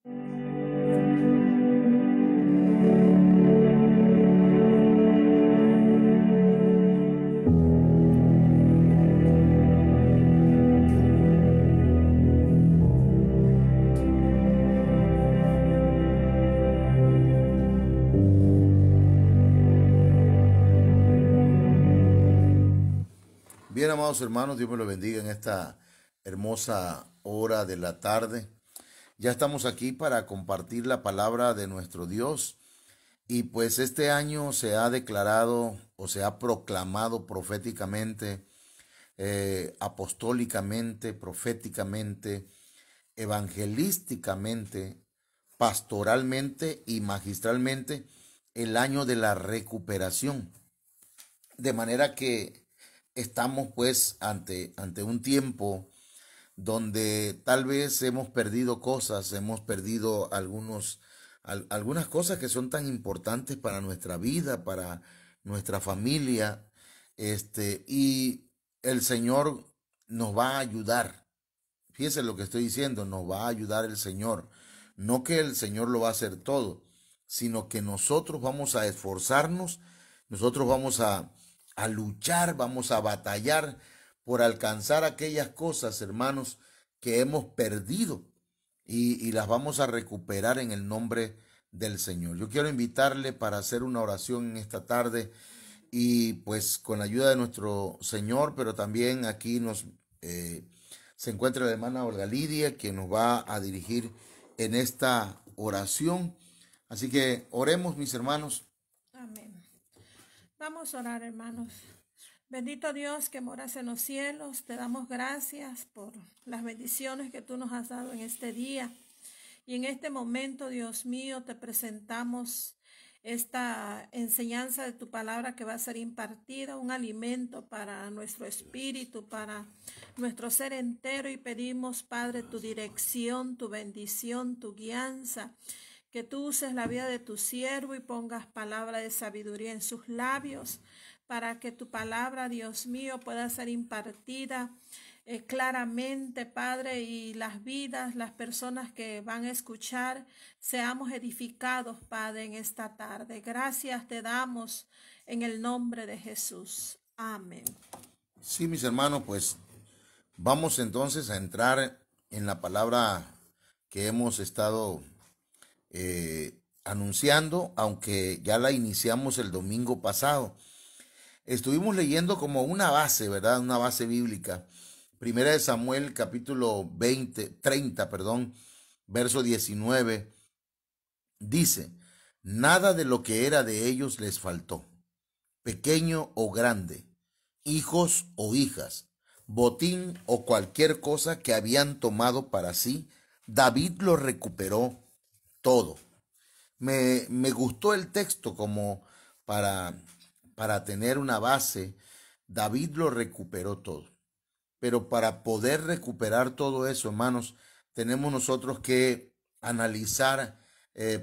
Bien, amados hermanos, Dios me los bendiga en esta hermosa hora de la tarde. Ya estamos aquí para compartir la palabra de nuestro Dios y pues este año se ha declarado o se ha proclamado proféticamente, apostólicamente, proféticamente, evangelísticamente, pastoralmente y magistralmente el año de la recuperación. De manera que estamos pues ante un tiempo donde tal vez hemos perdido cosas, hemos perdido algunas cosas que son tan importantes para nuestra vida, para nuestra familia, y el Señor nos va a ayudar. Fíjense lo que estoy diciendo, nos va a ayudar el Señor. No que el Señor lo va a hacer todo, sino que nosotros vamos a esforzarnos, nosotros vamos a luchar, vamos a batallar por alcanzar aquellas cosas, hermanos, que hemos perdido y las vamos a recuperar en el nombre del Señor. Yo quiero invitarle para hacer una oración en esta tarde y pues con la ayuda de nuestro Señor, pero también aquí se encuentra la hermana Olga Lidia, que nos va a dirigir en esta oración. Así que oremos, mis hermanos. Amén. Vamos a orar, hermanos. Bendito Dios que moras en los cielos, te damos gracias por las bendiciones que tú nos has dado en este día. Y en este momento, Dios mío, te presentamos esta enseñanza de tu palabra que va a ser impartida, un alimento para nuestro espíritu, para nuestro ser entero. Y pedimos, Padre, tu dirección, tu bendición, tu guianza. Que tú uses la vida de tu siervo y pongas palabra de sabiduría en sus labios, para que tu palabra, Dios mío, pueda ser impartida claramente, Padre, y las vidas, las personas que van a escuchar, seamos edificados, Padre, en esta tarde. Gracias te damos en el nombre de Jesús. Amén. Sí, mis hermanos, pues vamos entonces a entrar en la palabra que hemos estado anunciando, aunque ya la iniciamos el domingo pasado. Estuvimos leyendo como una base, ¿verdad? Una base bíblica. Primera de Samuel, capítulo 30, verso 19, dice: nada de lo que era de ellos les faltó, pequeño o grande, hijos o hijas, botín o cualquier cosa que habían tomado para sí, David lo recuperó todo. Me gustó el texto como para, para tener una base. David lo recuperó todo. Pero para poder recuperar todo eso, hermanos, tenemos nosotros que analizar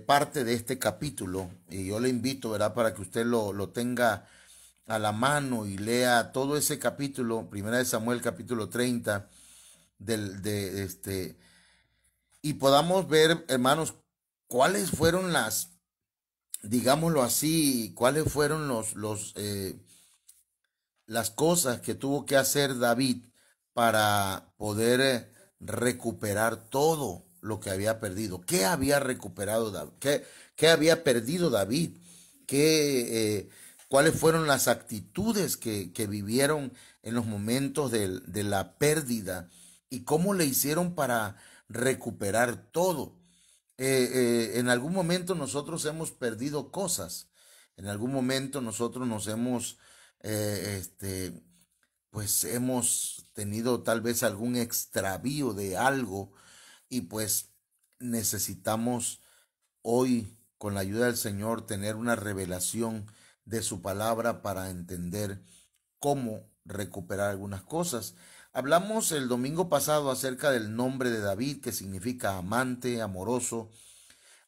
parte de este capítulo. Y yo le invito, ¿verdad?, para que usted lo tenga a la mano y lea todo ese capítulo, Primera de Samuel, capítulo 30, y podamos ver, hermanos, cuáles fueron digámoslo así, cuáles fueron las cosas que tuvo que hacer David para poder recuperar todo lo que había perdido. ¿Qué había recuperado David? ¿Qué había perdido David? ¿Cuáles fueron las actitudes que vivieron en los momentos de la pérdida? ¿Y cómo le hicieron para recuperar todo? En algún momento nosotros hemos perdido cosas. En algún momento nosotros nos hemos pues hemos tenido tal vez algún extravío de algo y pues necesitamos hoy, con la ayuda del Señor, tener una revelación de su palabra para entender cómo recuperar algunas cosas. Hablamos el domingo pasado acerca del nombre de David, que significa amante, amoroso,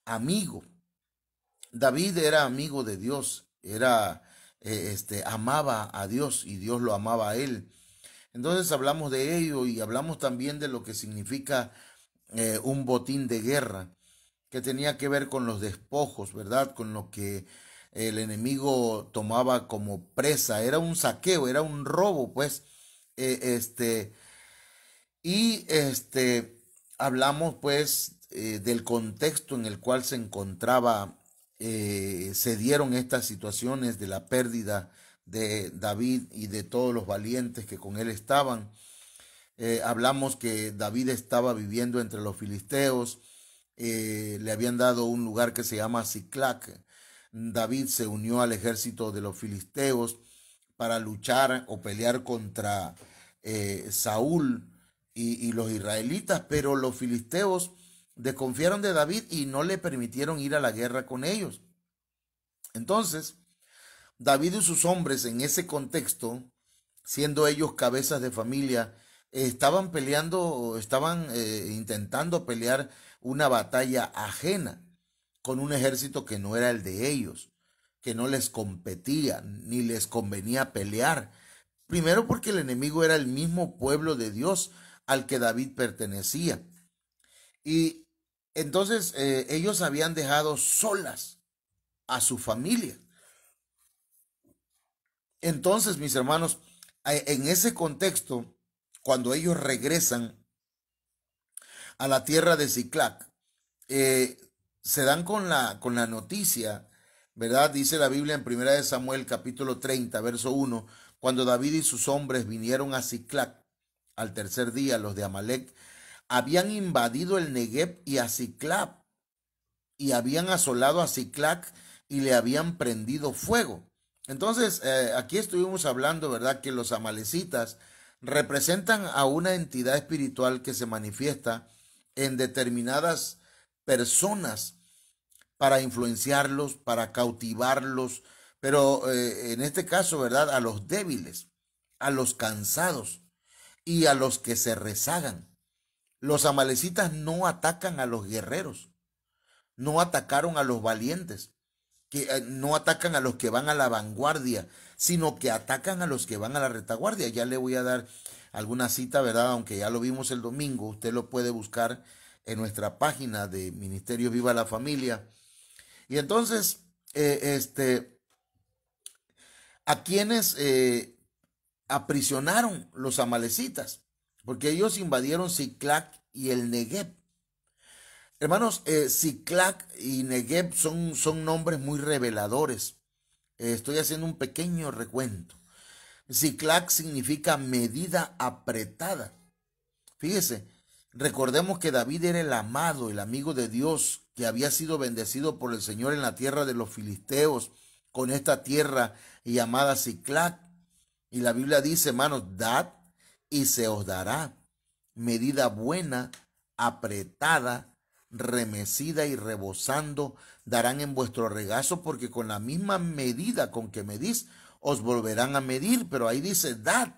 amigo. David era amigo de Dios, amaba a Dios y Dios lo amaba a él. Entonces hablamos de ello y hablamos también de lo que significa un botín de guerra. que tenía que ver con los despojos, ¿verdad? Con lo que el enemigo tomaba como presa. Era un saqueo, era un robo, pues. Eh, este, y hablamos, pues, del contexto en el cual se encontraba, se dieron estas situaciones de la pérdida de David y de todos los valientes que con él estaban. Hablamos que David estaba viviendo entre los filisteos, le habían dado un lugar que se llama Siclac. David se unió al ejército de los filisteos para luchar o pelear contra Saúl y los israelitas, pero los filisteos desconfiaron de David y no le permitieron ir a la guerra con ellos. Entonces, David y sus hombres en ese contexto, siendo ellos cabezas de familia, estaban peleando, estaban intentando pelear una batalla ajena con un ejército que no era el de ellos, que no les competía ni les convenía pelear. Primero porque el enemigo era el mismo pueblo de Dios al que David pertenecía. Y entonces ellos habían dejado solas a su familia. Entonces, mis hermanos, en ese contexto, cuando ellos regresan a la tierra de Siclac, se dan con la noticia, ¿verdad? Dice la Biblia en 1 de Samuel capítulo 30, verso 1, cuando David y sus hombres vinieron a Siclac al tercer día, los de Amalec habían invadido el Negueb y a Siclac, y habían asolado a Siclac y le habían prendido fuego. Entonces, aquí estuvimos hablando, ¿verdad?, que los amalecitas representan a una entidad espiritual que se manifiesta en determinadas personas para influenciarlos, para cautivarlos, pero en este caso, ¿verdad?, a los débiles, a los cansados y a los que se rezagan. Los amalecitas no atacan a los guerreros, no atacaron a los valientes, que no atacan a los que van a la vanguardia, sino que atacan a los que van a la retaguardia. Ya le voy a dar alguna cita, ¿verdad? Aunque ya lo vimos el domingo, usted lo puede buscar en nuestra página de Ministerio Viva la Familia. Y entonces, a quienes aprisionaron los amalecitas, porque ellos invadieron Siclac y el Negueb. Hermanos, Siclac y Negueb son nombres muy reveladores. Estoy haciendo un pequeño recuento. Siclac significa medida apretada. Fíjese, recordemos que David era el amado, el amigo de Dios, que había sido bendecido por el Señor en la tierra de los filisteos, con esta tierra llamada Siclac. Y la Biblia dice, hermanos, dad y se os dará. Medida buena, apretada, remecida y rebosando darán en vuestro regazo, porque con la misma medida con que medís os volverán a medir. Pero ahí dice dad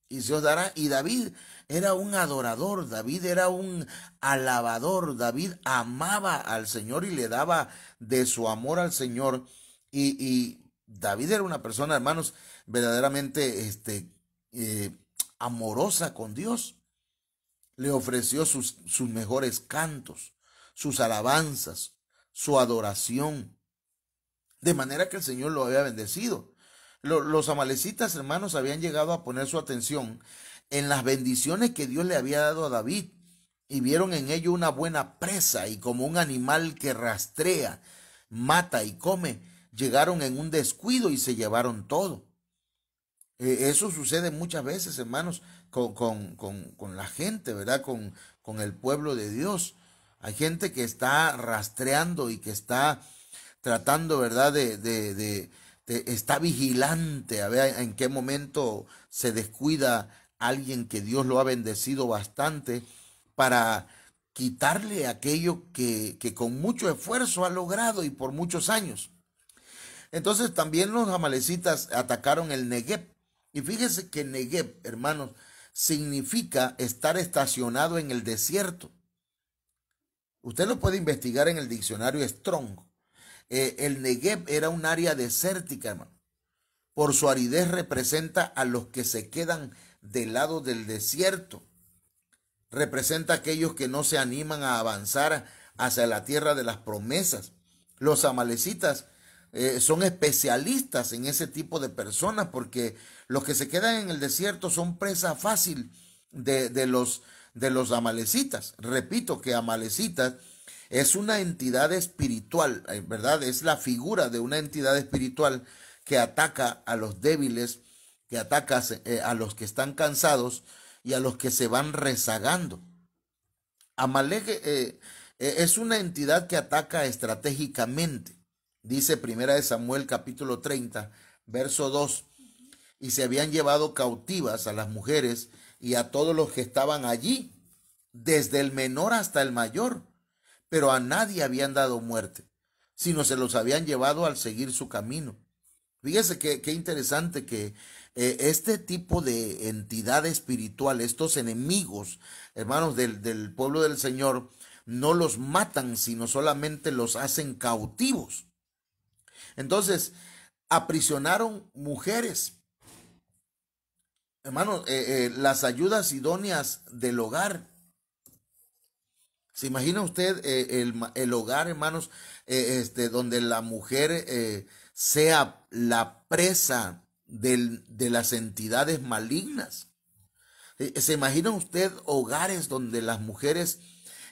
y se os dará. Y David era un adorador, David era un alabador, David amaba al Señor y le daba de su amor al Señor. Y David era una persona, hermanos, verdaderamente amorosa con Dios. Le ofreció sus mejores cantos, sus alabanzas, su adoración, de manera que el Señor lo había bendecido. Los amalecitas, hermanos, habían llegado a poner su atención en las bendiciones que Dios le había dado a David y vieron en ello una buena presa, y como un animal que rastrea, mata y come, llegaron en un descuido y se llevaron todo. Eso sucede muchas veces, hermanos, con la gente, ¿verdad? Con el pueblo de Dios. Hay gente que está rastreando y que está tratando, ¿verdad? Está vigilante a ver en qué momento se descuida alguien que Dios lo ha bendecido bastante, para quitarle aquello que con mucho esfuerzo ha logrado y por muchos años. Entonces también los amalecitas atacaron el Negueb. Y fíjese que Negueb, hermanos, significa estar estacionado en el desierto. Usted lo puede investigar en el diccionario Strong. El Negueb era un área desértica, hermano. Por su aridez representa a los que se quedan del lado del desierto. Representa a aquellos que no se animan a avanzar hacia la tierra de las promesas. Los amalecitas son especialistas en ese tipo de personas, porque los que se quedan en el desierto son presa fácil de los amalecitas. Repito que amalecitas es una entidad espiritual, ¿verdad? Es la figura de una entidad espiritual que ataca a los débiles, que ataca a los que están cansados y a los que se van rezagando. Amalek es una entidad que ataca estratégicamente. Dice Primera de Samuel capítulo 30, verso 2, y se habían llevado cautivas a las mujeres y a todos los que estaban allí, desde el menor hasta el mayor, pero a nadie habían dado muerte, sino se los habían llevado al seguir su camino. Fíjese qué interesante que este tipo de entidad espiritual, estos enemigos, hermanos, del pueblo del Señor, no los matan, sino solamente los hacen cautivos. Entonces, aprisionaron mujeres. Hermanos, las ayudas idóneas del hogar. ¿Se imagina usted el hogar, hermanos, donde la mujer sea la presa de las entidades malignas? ¿Se imagina usted hogares donde las mujeres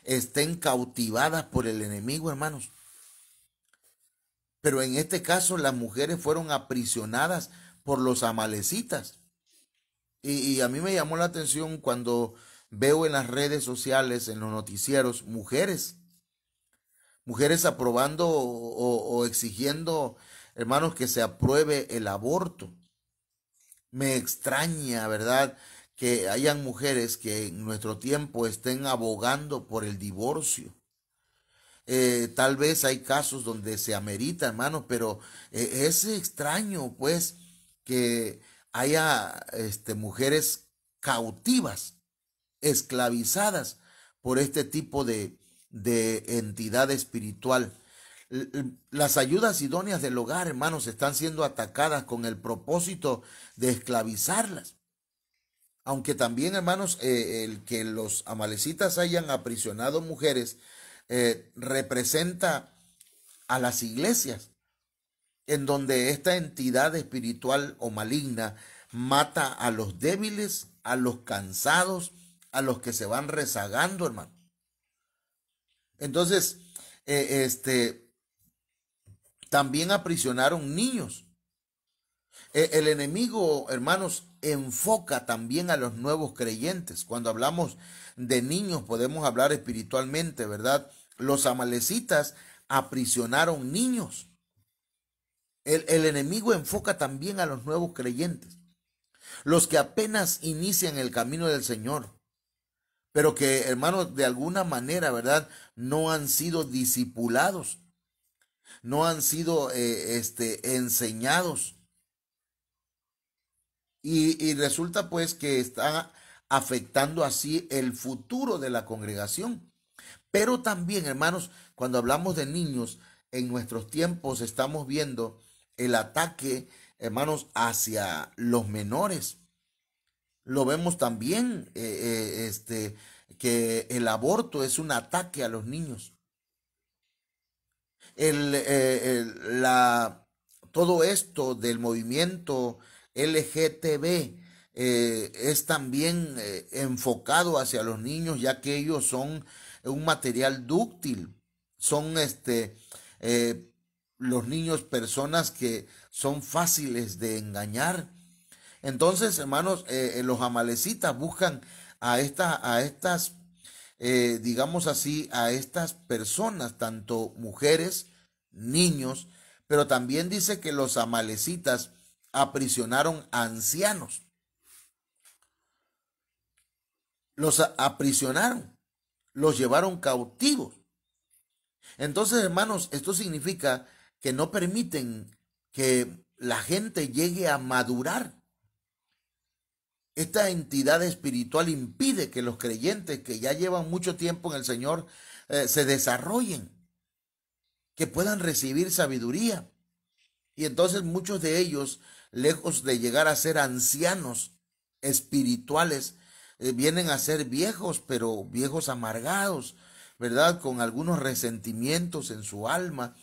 estén cautivadas por el enemigo, hermanos? Pero en este caso las mujeres fueron aprisionadas por los amalecitas. Y a mí me llamó la atención cuando veo en las redes sociales, en los noticieros, mujeres aprobando o exigiendo, hermanos, que se apruebe el aborto. Me extraña, ¿verdad?, que hayan mujeres que en nuestro tiempo estén abogando por el divorcio. Tal vez hay casos donde se amerita, hermanos, pero es extraño, pues, que haya mujeres cautivas, esclavizadas por este tipo de entidad espiritual. Las ayudas idóneas del hogar, hermanos, están siendo atacadas con el propósito de esclavizarlas. Aunque también, hermanos, el que los amalecitas hayan aprisionado mujeres representa a las iglesias, en donde esta entidad espiritual o maligna mata a los débiles, a los cansados, a los que se van rezagando, hermano. Entonces, también aprisionaron niños. El enemigo, hermanos, enfoca también a los nuevos creyentes. Cuando hablamos de niños, podemos hablar espiritualmente, ¿verdad? Los amalecitas aprisionaron niños. El enemigo enfoca también a los nuevos creyentes, los que apenas inician el camino del Señor, pero que, hermanos, de alguna manera, ¿verdad?, no han sido discipulados, no han sido enseñados. Y resulta pues que están afectando así el futuro de la congregación. Pero también, hermanos, cuando hablamos de niños, en nuestros tiempos estamos viendo el ataque, hermanos, hacia los menores. Lo vemos también, que el aborto es un ataque a los niños. Todo esto del movimiento LGTB es también enfocado hacia los niños, ya que ellos son un material dúctil. Son los niños personas que son fáciles de engañar. Entonces, hermanos, los amalecitas buscan a estas, digamos así, a estas personas, tanto mujeres, niños, pero también dice que los amalecitas aprisionaron a ancianos. Los aprisionaron, los llevaron cautivos. Entonces, hermanos, esto significa que no permiten que la gente llegue a madurar. Esta entidad espiritual impide que los creyentes que ya llevan mucho tiempo en el Señor se desarrollen, que puedan recibir sabiduría. Y entonces muchos de ellos, lejos de llegar a ser ancianos espirituales, vienen a ser viejos, pero viejos amargados, ¿verdad? Con algunos resentimientos en su alma,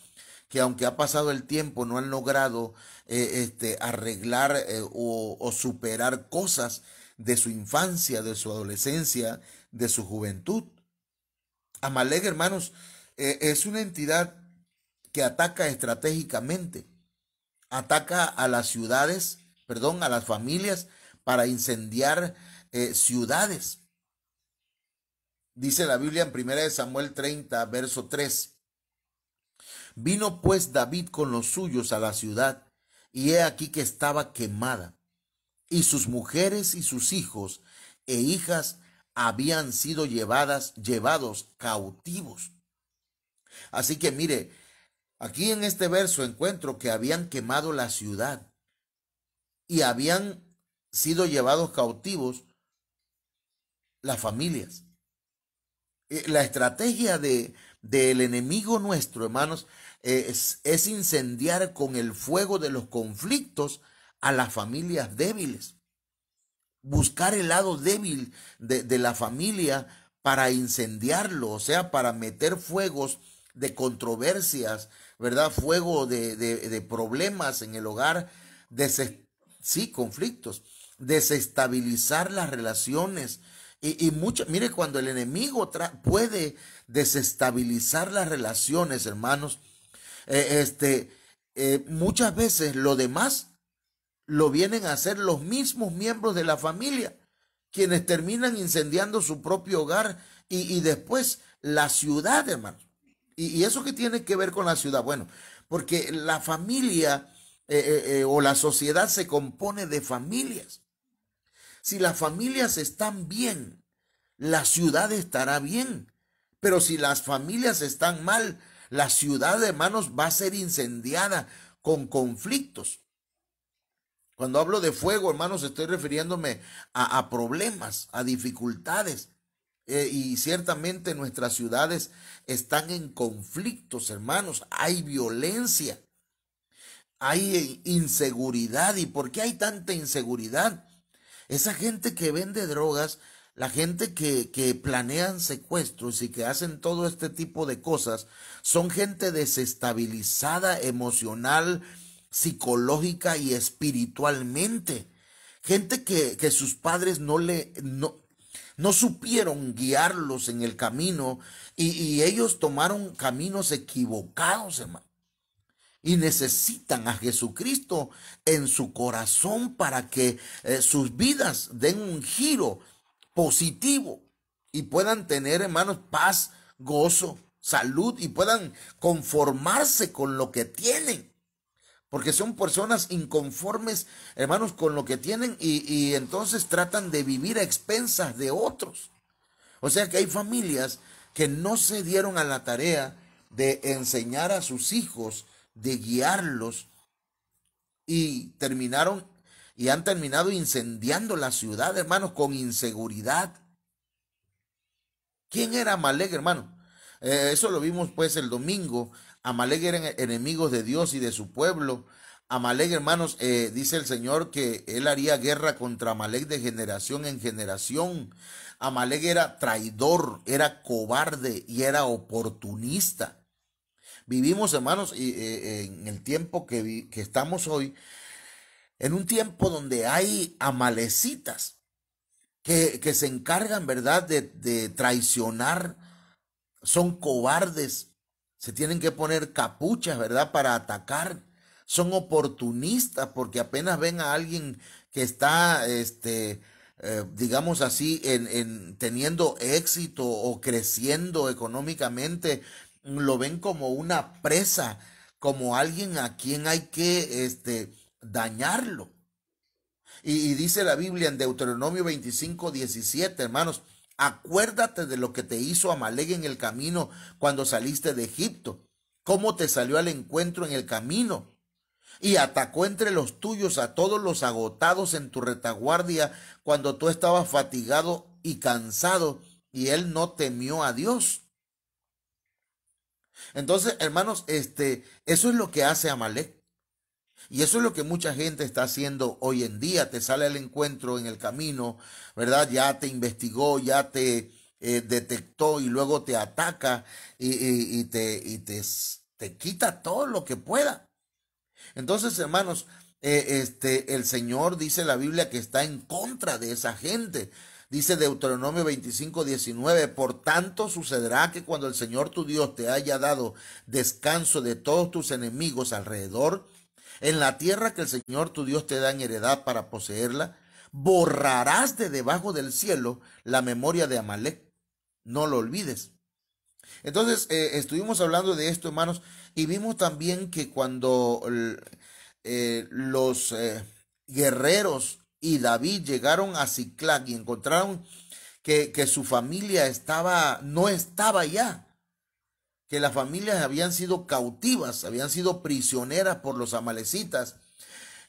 que aunque ha pasado el tiempo no han logrado arreglar o superar cosas de su infancia, de su adolescencia, de su juventud. Amalek, hermanos, es una entidad que ataca estratégicamente, ataca a las ciudades, perdón, a las familias para incendiar ciudades. Dice la Biblia en 1 Samuel 30, verso 3. Vino pues David con los suyos a la ciudad, y he aquí que estaba quemada, y sus mujeres y sus hijos e hijas habían sido llevados cautivos. Así que mire, aquí en este verso encuentro que habían quemado la ciudad y habían sido llevados cautivos las familias. La estrategia del enemigo nuestro, hermanos, es incendiar con el fuego de los conflictos a las familias débiles. Buscar el lado débil de la familia para incendiarlo, o sea, para meter fuegos de controversias, ¿verdad? Fuego de problemas en el hogar, sí, conflictos, desestabilizar las relaciones. Y mucho, mire, cuando el enemigo puede desestabilizar las relaciones, hermanos, muchas veces lo demás lo vienen a hacer los mismos miembros de la familia, quienes terminan incendiando su propio hogar y después la ciudad, hermanos. ¿Y eso qué tiene que ver con la ciudad? Bueno, porque la familia o la sociedad se compone de familias. Si las familias están bien, la ciudad estará bien. Pero si las familias están mal, la ciudad, hermanos, va a ser incendiada con conflictos. Cuando hablo de fuego, hermanos, estoy refiriéndome a problemas, a dificultades. Y ciertamente nuestras ciudades están en conflictos, hermanos. Hay violencia, hay inseguridad. ¿Y por qué hay tanta inseguridad? Esa gente que vende drogas, la gente que planean secuestros y que hacen todo este tipo de cosas, son gente desestabilizada emocional, psicológica y espiritualmente. Gente que sus padres no supieron guiarlos en el camino y ellos tomaron caminos equivocados, hermano. Y necesitan a Jesucristo en su corazón para que sus vidas den un giro positivo y puedan tener, hermanos, paz, gozo, salud y puedan conformarse con lo que tienen. Porque son personas inconformes, hermanos, con lo que tienen y entonces tratan de vivir a expensas de otros. O sea que hay familias que no se dieron a la tarea de enseñar a sus hijos, de guiarlos y han terminado incendiando la ciudad, hermanos, con inseguridad. ¿Quién era Amalek, hermano? Eso lo vimos pues el domingo. Amalek eran enemigos de Dios y de su pueblo. Amalek, hermanos, dice el Señor que él haría guerra contra Amalek de generación en generación. Amalek era traidor, era cobarde y era oportunista. Vivimos, hermanos, en el tiempo que estamos hoy, en un tiempo donde hay amalecitas que se encargan, ¿verdad?, de traicionar, son cobardes, se tienen que poner capuchas, ¿verdad?, para atacar, son oportunistas porque apenas ven a alguien que está, digamos así, teniendo éxito o creciendo económicamente, lo ven como una presa, como alguien a quien hay que dañarlo. Y dice la Biblia en Deuteronomio 25:17, hermanos, acuérdate de lo que te hizo Amalek en el camino cuando saliste de Egipto, cómo te salió al encuentro en el camino y atacó entre los tuyos a todos los agotados en tu retaguardia cuando tú estabas fatigado y cansado, y él no temió a Dios. Entonces, hermanos, eso es lo que hace Amalek. Y eso es lo que mucha gente está haciendo hoy en día. Te sale al encuentro en el camino, ¿verdad? Ya te investigó, ya te detectó y luego te ataca te quita todo lo que pueda. Entonces, hermanos, el Señor dice la Biblia que está en contra de esa gente. Dice Deuteronomio 25:19, por tanto sucederá que cuando el Señor tu Dios te haya dado descanso de todos tus enemigos alrededor, en la tierra que el Señor tu Dios te da en heredad para poseerla, borrarás de debajo del cielo la memoria de Amalek. No lo olvides. Entonces, estuvimos hablando de esto, hermanos, y vimos también que cuando los guerreros y David llegaron a Ziklag y encontraron que su familia no estaba ya, que las familias habían sido cautivas, habían sido prisioneras por los amalecitas.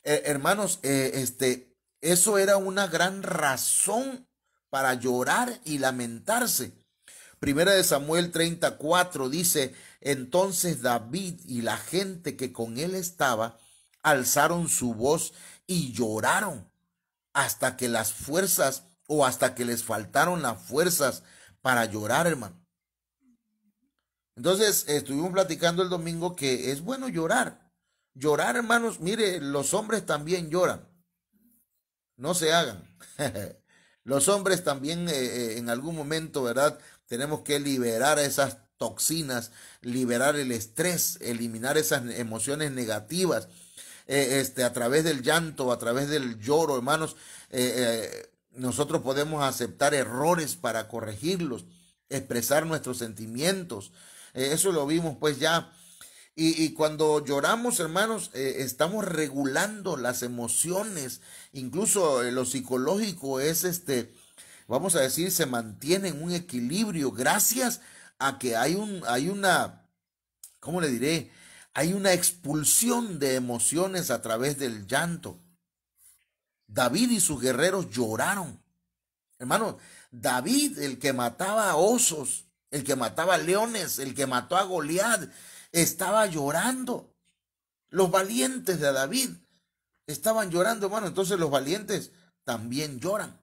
Hermanos, eso era una gran razón para llorar y lamentarse. Primera de Samuel 34 dice, entonces David y la gente que con él estaba alzaron su voz y lloraron hasta que las fuerzas hasta que les faltaron las fuerzas para llorar, hermano. Entonces, estuvimos platicando el domingo que es bueno llorar. Llorar, hermanos, mire, los hombres también lloran. No se hagan. Los hombres también en algún momento, ¿verdad? Tenemos que liberar esas toxinas, liberar el estrés, eliminar esas emociones negativas, a través del llanto, a través del lloro, hermanos. Nosotros podemos aceptar errores para corregirlos, expresar nuestros sentimientos. Eso lo vimos pues ya. Y cuando lloramos, hermanos, estamos regulando las emociones. Incluso lo psicológico es vamos a decir, se mantiene en un equilibrio gracias a que hay una, ¿cómo le diré? Hay una expulsión de emociones a través del llanto. David y sus guerreros lloraron. Hermano, David, el que mataba osos, el que mataba leones, el que mató a Goliat, estaba llorando. Los valientes de David estaban llorando, hermano. Entonces los valientes también lloran.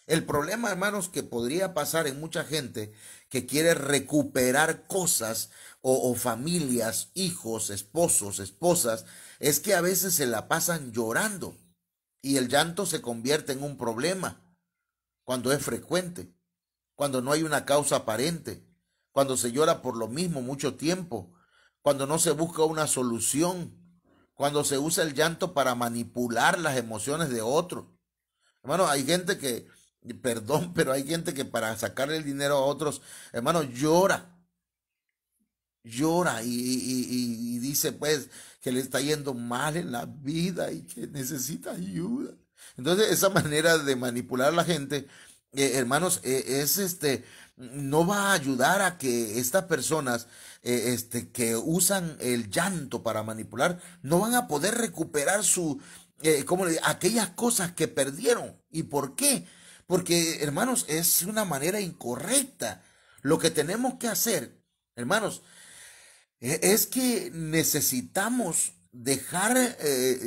El problema, hermanos, que podría pasar en mucha gente que quiere recuperar cosas o familias, hijos, esposos, esposas, es que a veces se la pasan llorando y el llanto se convierte en un problema cuando es frecuente, cuando no hay una causa aparente, cuando se llora por lo mismo mucho tiempo, cuando no se busca una solución, cuando se usa el llanto para manipular las emociones de otros. Hermano, hay gente que, perdón, pero hay gente que para sacarle el dinero a otros, hermano, llora y dice pues que le está yendo mal en la vida y que necesita ayuda. Entonces esa manera de manipular a la gente, hermanos, no va a ayudar a que estas personas que usan el llanto para manipular no van a poder recuperar aquellas cosas que perdieron. ¿Y por qué? Porque, hermanos, es una manera incorrecta. Lo que tenemos que hacer, hermanos, es que necesitamos dejar,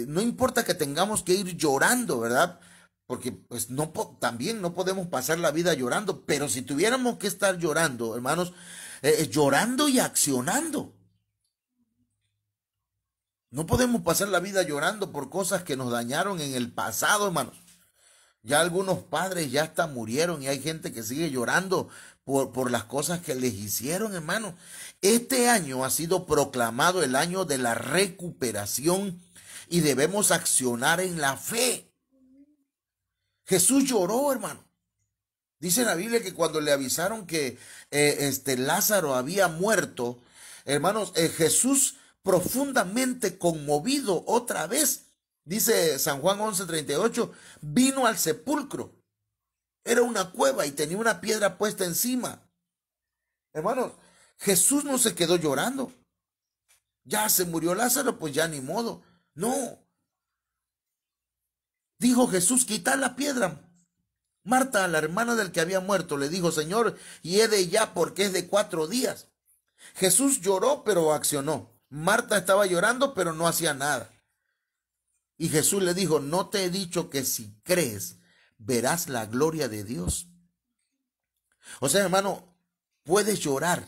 no importa que tengamos que ir llorando, ¿verdad? Porque pues también no podemos pasar la vida llorando, pero si tuviéramos que estar llorando, hermanos, llorando y accionando. No podemos pasar la vida llorando por cosas que nos dañaron en el pasado, hermanos. Ya algunos padres ya hasta murieron y hay gente que sigue llorando por las cosas que les hicieron, hermano. Este año ha sido proclamado el año de la recuperación y debemos accionar en la fe. Jesús lloró, hermano. Dice la Biblia que cuando le avisaron que Lázaro había muerto, hermanos, Jesús profundamente conmovido otra vez, dice San Juan 11:38, vino al sepulcro. Era una cueva y tenía una piedra puesta encima. Hermanos, Jesús no se quedó llorando. Ya se murió Lázaro, pues ya ni modo. No. Dijo Jesús, quita la piedra. Marta, la hermana del que había muerto, le dijo, Señor, hiede ya porque es de 4 días. Jesús lloró, pero accionó. Marta estaba llorando, pero no hacía nada. Y Jesús le dijo, ¿no te he dicho que si crees, verás la gloria de Dios? O sea, hermano, puedes llorar.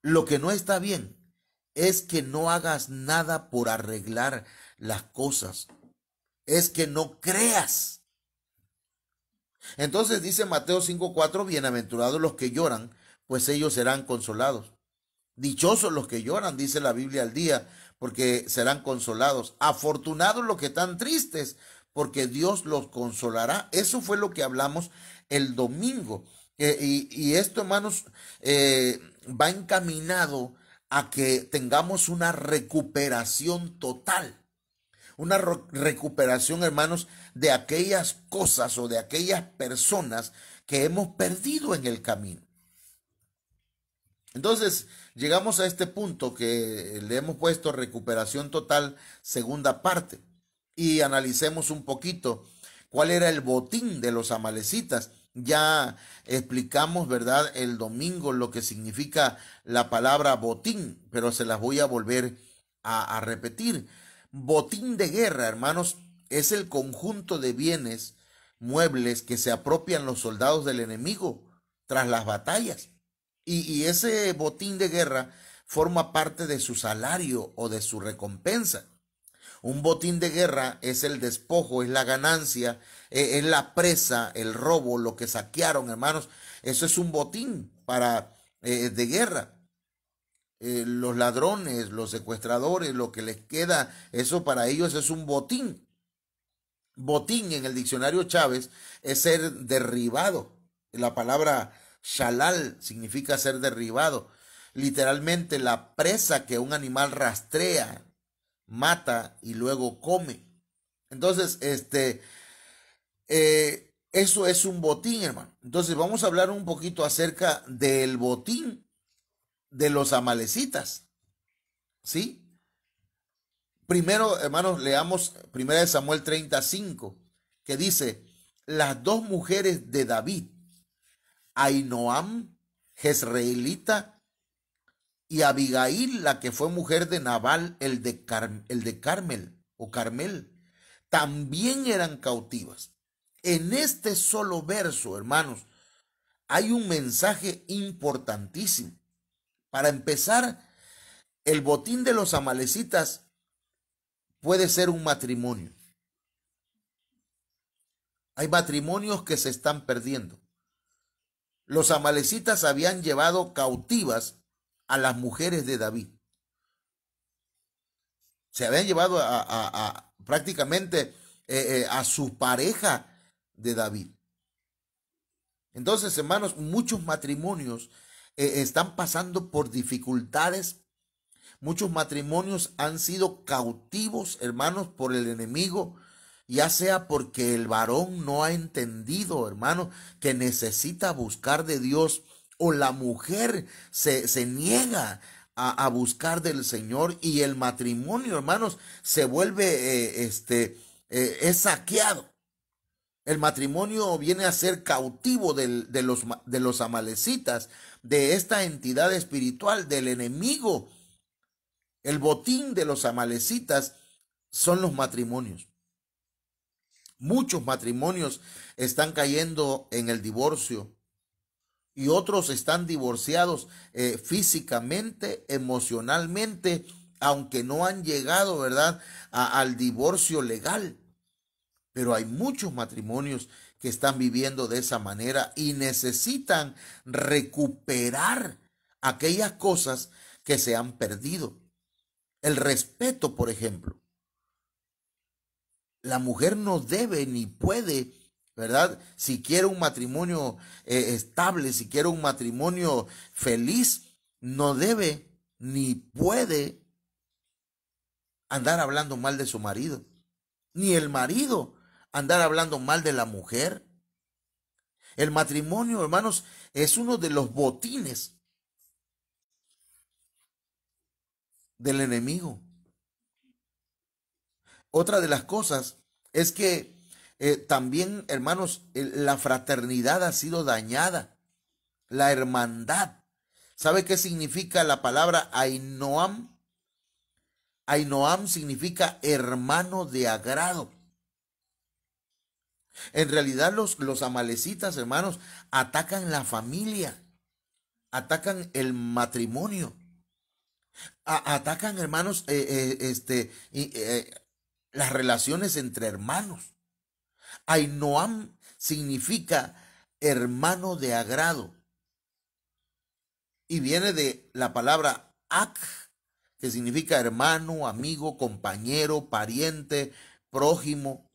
Lo que no está bien es que no hagas nada por arreglar las cosas. Es que no creas. Entonces dice Mateo 5:4, bienaventurados los que lloran, pues ellos serán consolados. Dichosos los que lloran, dice la Biblia al día, porque serán consolados. Afortunados los que están tristes, porque Dios los consolará. Eso fue lo que hablamos el domingo. Y esto, hermanos, va encaminado a que tengamos una recuperación total. Una recuperación, hermanos, de aquellas cosas o de aquellas personas que hemos perdido en el camino. Entonces, llegamos a este punto que le hemos puesto recuperación total, segunda parte, y analicemos un poquito cuál era el botín de los amalecitas. Ya explicamos, ¿verdad?, el domingo lo que significa la palabra botín, pero se las voy a volver a repetir. Botín de guerra, hermanos, es el conjunto de bienes muebles que se apropian los soldados del enemigo tras las batallas. Y ese botín de guerra forma parte de su salario o de su recompensa. Un botín de guerra es el despojo, es la ganancia, es la presa, el robo, lo que saquearon, hermanos. Eso es un botín de guerra. Los ladrones, los secuestradores, lo que les queda, eso para ellos es un botín. Botín en el diccionario Chávez es ser derribado. La palabra shalal significa ser derribado. Literalmente la presa que un animal rastrea, mata y luego come. Entonces, eso es un botín, hermano. Entonces vamos a hablar un poquito acerca del botín de los amalecitas, ¿sí? Primero, hermanos, leamos 1 Samuel 35, que dice, las dos mujeres de David, Ahinoam, jezreelita, y Abigail, la que fue mujer de Nabal, el de Carmel, también eran cautivas. En este solo verso, hermanos, hay un mensaje importantísimo. Para empezar, el botín de los amalecitas puede ser un matrimonio. Hay matrimonios que se están perdiendo. Los amalecitas habían llevado cautivas a las mujeres de David. Se habían llevado prácticamente a su pareja de David. Entonces, hermanos, muchos matrimonios están pasando por dificultades. Muchos matrimonios han sido cautivos, hermanos, por el enemigo, ya sea porque el varón no ha entendido, hermano, que necesita buscar de Dios, o la mujer se niega a buscar del Señor, y el matrimonio, hermanos, se vuelve, es saqueado. El matrimonio viene a ser cautivo de los amalecitas, de esta entidad espiritual, del enemigo. El botín de los amalecitas son los matrimonios. Muchos matrimonios están cayendo en el divorcio y otros están divorciados físicamente, emocionalmente, aunque no han llegado, ¿verdad?, al divorcio legal. Pero hay muchos matrimonios que están viviendo de esa manera y necesitan recuperar aquellas cosas que se han perdido. El respeto, por ejemplo. La mujer no debe ni puede, ¿verdad? Si quiere un matrimonio estable, si quiere un matrimonio feliz, no debe ni puede andar hablando mal de su marido. Ni el marido andar hablando mal de la mujer. El matrimonio, hermanos, es uno de los botines del enemigo. Otra de las cosas es que también, hermanos, la fraternidad ha sido dañada, la hermandad. ¿Sabe qué significa la palabra Ahinoam? Ahinoam significa hermano de agrado. En realidad los amalecitas, hermanos, atacan la familia, atacan el matrimonio, atacan, hermanos, las relaciones entre hermanos. Ainoam significa hermano de agrado y viene de la palabra ak, que significa hermano, amigo, compañero, pariente, prójimo.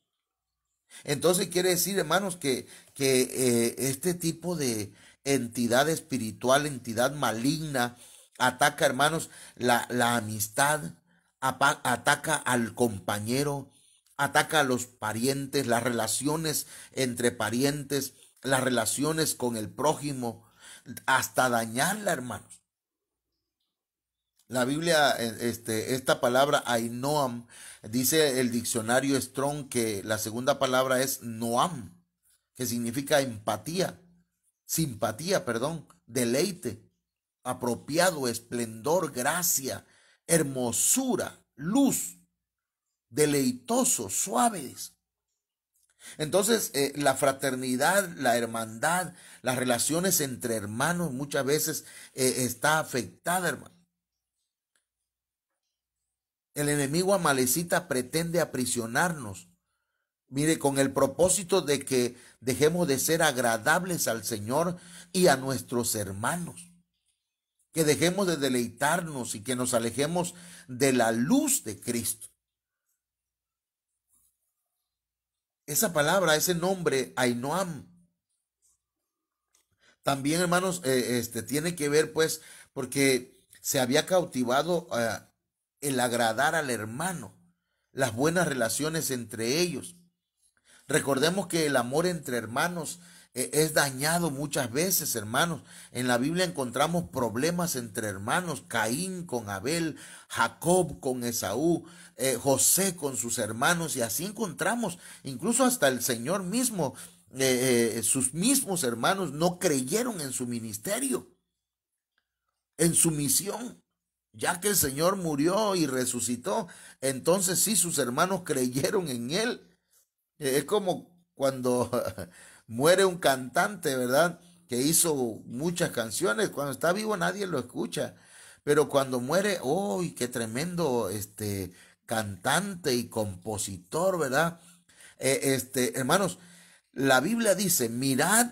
Entonces quiere decir, hermanos, que este tipo de entidad espiritual, entidad maligna, ataca, hermanos, la amistad, ataca al compañero, ataca a los parientes, las relaciones entre parientes, las relaciones con el prójimo, hasta dañarla, hermanos. La Biblia, esta palabra Ainoam, dice el diccionario Strong que la segunda palabra es Noam, que significa empatía, simpatía, perdón, deleite, apropiado, esplendor, gracia, hermosura, luz, deleitoso, suaves. Entonces, la fraternidad, la hermandad, las relaciones entre hermanos muchas veces está afectada, hermano. El enemigo amalecita pretende aprisionarnos, mire, con el propósito de que dejemos de ser agradables al Señor y a nuestros hermanos, que dejemos de deleitarnos y que nos alejemos de la luz de Cristo. Esa palabra, ese nombre, Ainoam, también, hermanos, tiene que ver, pues, porque se había cautivado el agradar al hermano, las buenas relaciones entre ellos. Recordemos que el amor entre hermanos es dañado muchas veces, hermanos. En la Biblia encontramos problemas entre hermanos, Caín con Abel, Jacob con Esaú, José con sus hermanos, y así encontramos incluso hasta el Señor mismo, sus mismos hermanos no creyeron en su ministerio, en su misión. Ya que el Señor murió y resucitó, entonces sí, sus hermanos creyeron en él. Es como cuando muere un cantante, ¿verdad? Que hizo muchas canciones. Cuando está vivo nadie lo escucha. Pero cuando muere, ¡oh, qué tremendo cantante y compositor!, ¿verdad? Hermanos, la Biblia dice, mirad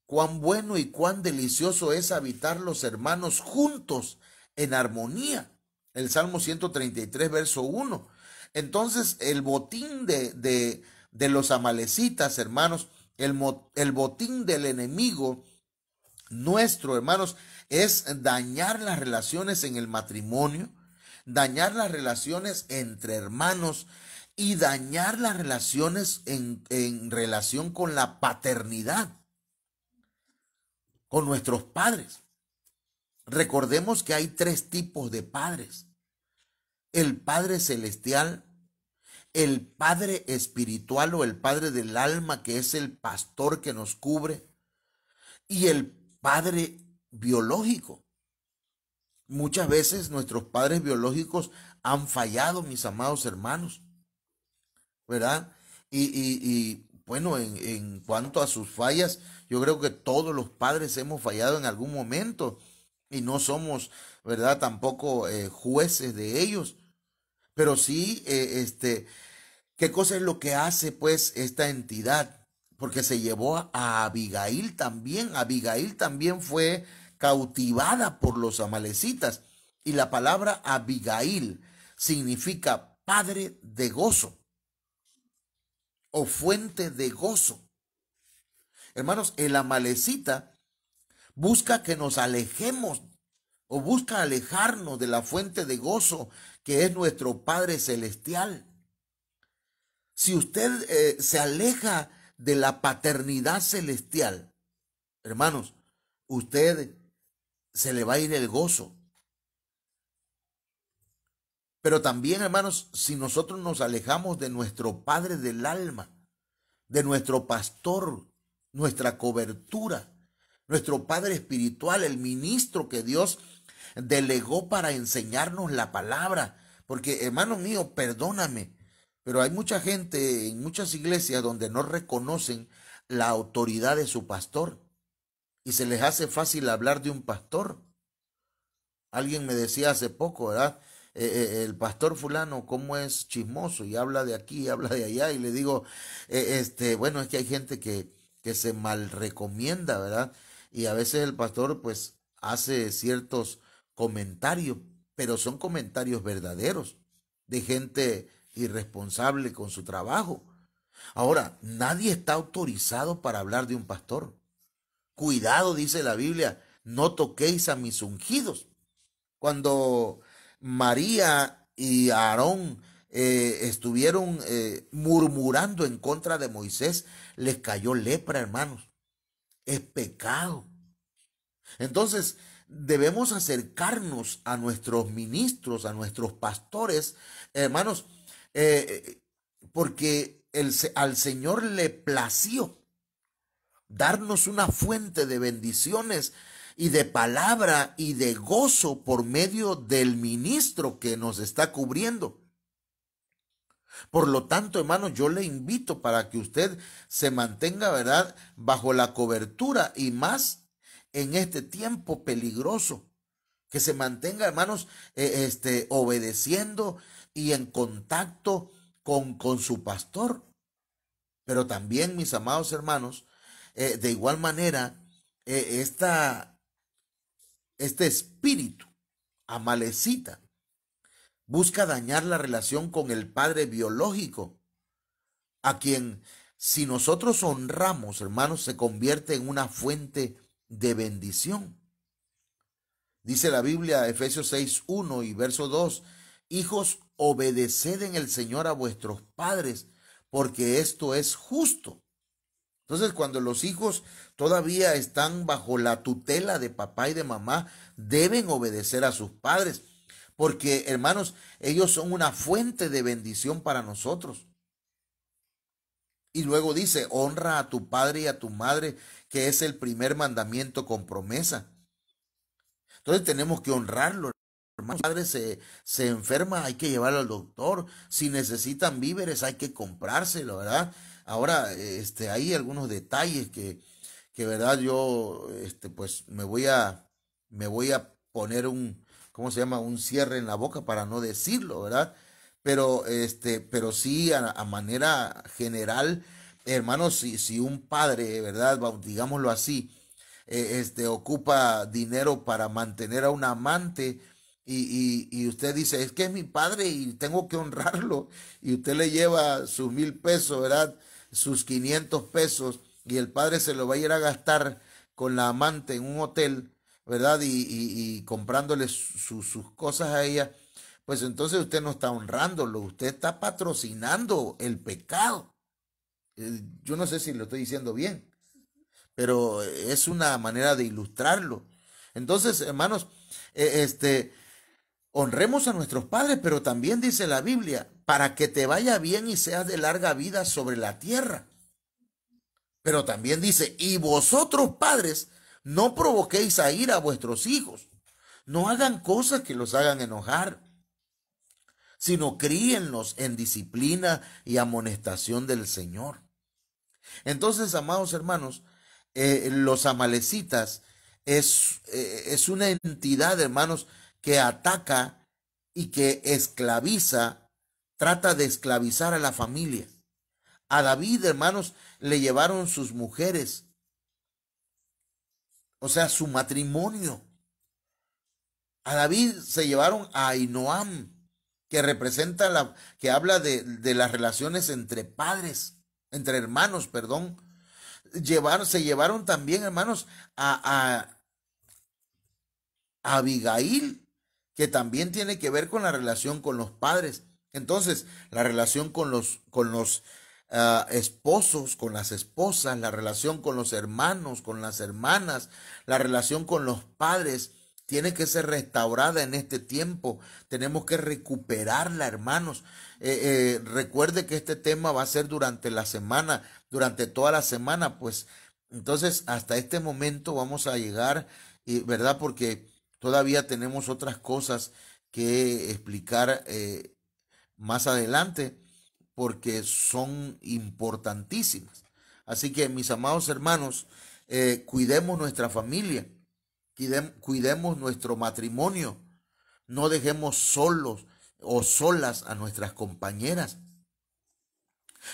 cuán bueno y cuán delicioso es habitar los hermanos juntos en armonía. El Salmo 133, verso 1. Entonces, el botín de los amalecitas, hermanos, el botín del enemigo nuestro, hermanos, es dañar las relaciones en el matrimonio, dañar las relaciones entre hermanos y dañar las relaciones en relación con la paternidad, con nuestros padres. Recordemos que hay tres tipos de padres: el Padre Celestial, el Padre Espiritual o el Padre del alma, que es el pastor que nos cubre, y el Padre biológico. Muchas veces nuestros padres biológicos han fallado, mis amados hermanos, ¿verdad? Y bueno, en cuanto a sus fallas, yo creo que todos los padres hemos fallado en algún momento y no somos, ¿verdad?, tampoco jueces de ellos. Pero sí, ¿qué cosa es lo que hace pues esta entidad? Porque se llevó a Abigail también. Abigail también fue cautivada por los amalecitas. Y la palabra Abigail significa padre de gozo o fuente de gozo. Hermanos, el amalecita busca que nos alejemos o busca alejarnos de la fuente de gozo que es nuestro Padre Celestial. Si usted se aleja de la paternidad celestial, hermanos, usted se le va a ir el gozo. Pero también, hermanos, si nosotros nos alejamos de nuestro Padre del alma, de nuestro pastor, nuestra cobertura, nuestro Padre espiritual, el ministro que Dios delegó para enseñarnos la palabra. Porque, hermano mío, perdóname, Pero hay mucha gente en muchas iglesias donde no reconocen la autoridad de su pastor y se les hace fácil hablar de un pastor. Alguien me decía hace poco, ¿verdad? El pastor fulano, cómo es chismoso y habla de aquí, habla de allá, y le digo, bueno, es que hay gente que se mal recomienda, ¿verdad? Y a veces el pastor pues hace ciertos comentarios, pero son comentarios verdaderos de gente irresponsable con su trabajo. Ahora, nadie está autorizado para hablar de un pastor. Cuidado, dice la Biblia, no toquéis a mis ungidos. Cuando María y Aarón estuvieron murmurando en contra de Moisés, les cayó lepra, hermanos. Es pecado. Entonces, debemos acercarnos a nuestros ministros, a nuestros pastores, hermanos, eh, porque al Señor le plació darnos una fuente de bendiciones y de palabra y de gozo por medio del ministro que nos está cubriendo. Por lo tanto, hermano, yo le invito para que usted se mantenga, ¿verdad?, bajo la cobertura y más en este tiempo peligroso. Que se mantenga, hermanos, obedeciendo y en contacto con su pastor. Pero también, mis amados hermanos, de igual manera, este espíritu amalecita busca dañar la relación con el padre biológico, a quien, si nosotros honramos, hermanos, se convierte en una fuente de bendición. Dice la Biblia, Efesios 6:1 y verso 2, hijos, obedeced en el Señor a vuestros padres, porque esto es justo. Entonces, cuando los hijos todavía están bajo la tutela de papá y de mamá, deben obedecer a sus padres, porque, hermanos, ellos son una fuente de bendición para nosotros. Y luego dice, honra a tu padre y a tu madre, que es el primer mandamiento con promesa. Entonces tenemos que honrarlo. Hermanos, padre se enferma, hay que llevarlo al doctor. Si necesitan víveres, hay que comprárselo, ¿verdad? Ahora, hay algunos detalles que verdad, yo, pues me voy a poner ¿cómo se llama? Un cierre en la boca para no decirlo, ¿verdad? Pero sí, a manera general, hermanos, si un padre, ¿verdad? Digámoslo así, ocupa dinero para mantener a un amante y usted dice, es que es mi padre y tengo que honrarlo, y usted le lleva sus 1,000 pesos, ¿verdad? Sus 500 pesos, y el padre se lo va a ir a gastar con la amante en un hotel, ¿verdad? Y comprándole sus cosas a ella, pues entonces usted no está honrándolo, usted está patrocinando el pecado. Yo no sé si lo estoy diciendo bien, pero es una manera de ilustrarlo. Entonces, hermanos, honremos a nuestros padres, pero también dice la Biblia, para que te vaya bien y seas de larga vida sobre la tierra. Pero también dice, y vosotros padres, no provoquéis a ira a vuestros hijos, no hagan cosas que los hagan enojar, sino críenlos en disciplina y amonestación del Señor. Entonces, amados hermanos, los amalecitas es una entidad, hermanos, que ataca y que esclaviza, trata de esclavizar a la familia. A David, hermanos, le llevaron sus mujeres, o sea, su matrimonio. A David se llevaron a Ahinoam, que representa que habla de las relaciones entre padres, entre hermanos, perdón. Se llevaron también, hermanos, a Abigail, que también tiene que ver con la relación con los padres. Entonces, la relación con los esposos, con las esposas, la relación con los hermanos, con las hermanas, la relación con los padres, tiene que ser restaurada en este tiempo. Tenemos que recuperarla, hermanos. Recuerde que este tema va a ser durante la semana, durante toda la semana, pues entonces hasta este momento vamos a llegar, ¿verdad? Porque todavía tenemos otras cosas que explicar más adelante, porque son importantísimas. Así que, mis amados hermanos, cuidemos nuestra familia, cuidemos nuestro matrimonio, no dejemos solos o solas a nuestras compañeras.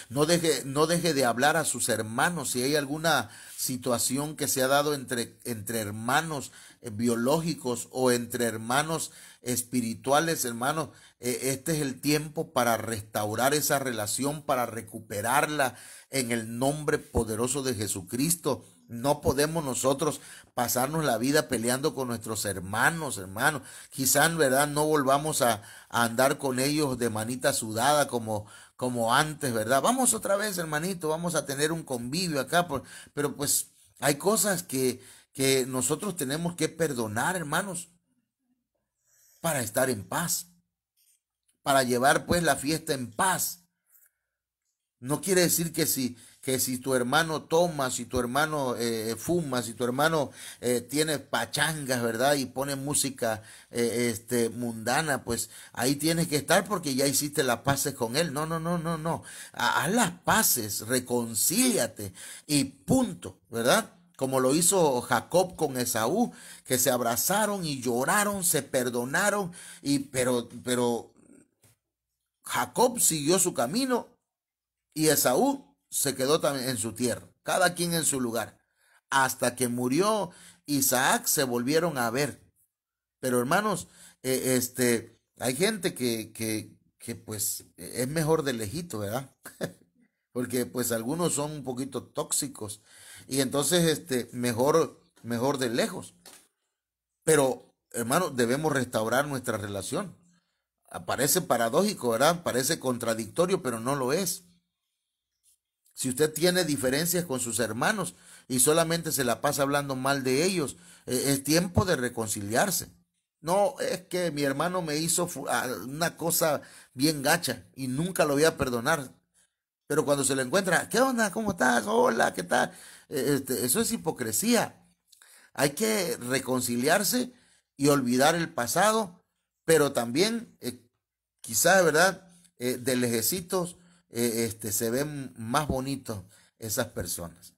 No deje de hablar a sus hermanos. Si hay alguna situación que se ha dado entre hermanos biológicos o entre hermanos espirituales, hermanos, este es el tiempo para restaurar esa relación, para recuperarla en el nombre poderoso de Jesucristo. No podemos nosotros pasarnos la vida peleando con nuestros hermanos. Quizá en verdad no volvamos a andar con ellos de manita sudada como antes, ¿verdad? Vamos otra vez, hermanito, vamos a tener un convivio acá, pero pues hay cosas que nosotros tenemos que perdonar, hermanos, para estar en paz, para llevar pues la fiesta en paz. No quiere decir que si tu hermano toma, si tu hermano fuma, si tu hermano tiene pachangas, ¿verdad? Y pone música mundana, pues ahí tienes que estar porque ya hiciste las paces con él. No. Haz las paces, reconcíliate y punto, ¿verdad? Como lo hizo Jacob con Esaú, que se abrazaron y lloraron, se perdonaron, pero Jacob siguió su camino y Esaú se quedó también en su tierra, cada quien en su lugar. Hasta que murió Isaac se volvieron a ver. Pero hermanos, hay gente que pues es mejor de lejito, ¿verdad? Porque pues algunos son un poquito tóxicos y entonces mejor de lejos. Pero hermanos, debemos restaurar nuestra relación. Parece paradójico, ¿verdad? Parece contradictorio, pero no lo es. Si usted tiene diferencias con sus hermanos y solamente se la pasa hablando mal de ellos, es tiempo de reconciliarse. No, es que mi hermano me hizo una cosa bien gacha y nunca lo voy a perdonar. Pero cuando se lo encuentra, ¿qué onda? ¿Cómo estás? Hola, ¿qué tal? Eso es hipocresía. Hay que reconciliarse y olvidar el pasado, pero también, quizás, ¿verdad? De lejecitos, se ven más bonitos esas personas.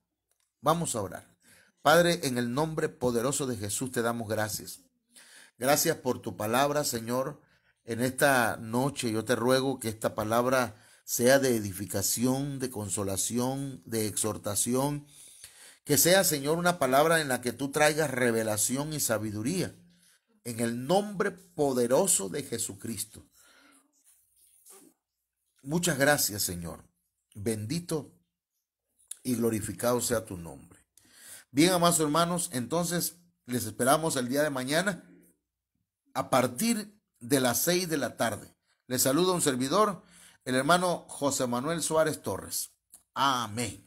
Vamos a orar. Padre, en el nombre poderoso de Jesús te damos gracias. Gracias por tu palabra, Señor. En esta noche yo te ruego que esta palabra sea de edificación, de consolación, de exhortación. Que sea, Señor, una palabra en la que tú traigas revelación y sabiduría. En el nombre poderoso de Jesucristo. Muchas gracias, Señor. Bendito y glorificado sea tu nombre. Bien, amados hermanos, entonces les esperamos el día de mañana a partir de las 6 de la tarde. Les saluda un servidor, el hermano José Manuel Suárez Torres. Amén.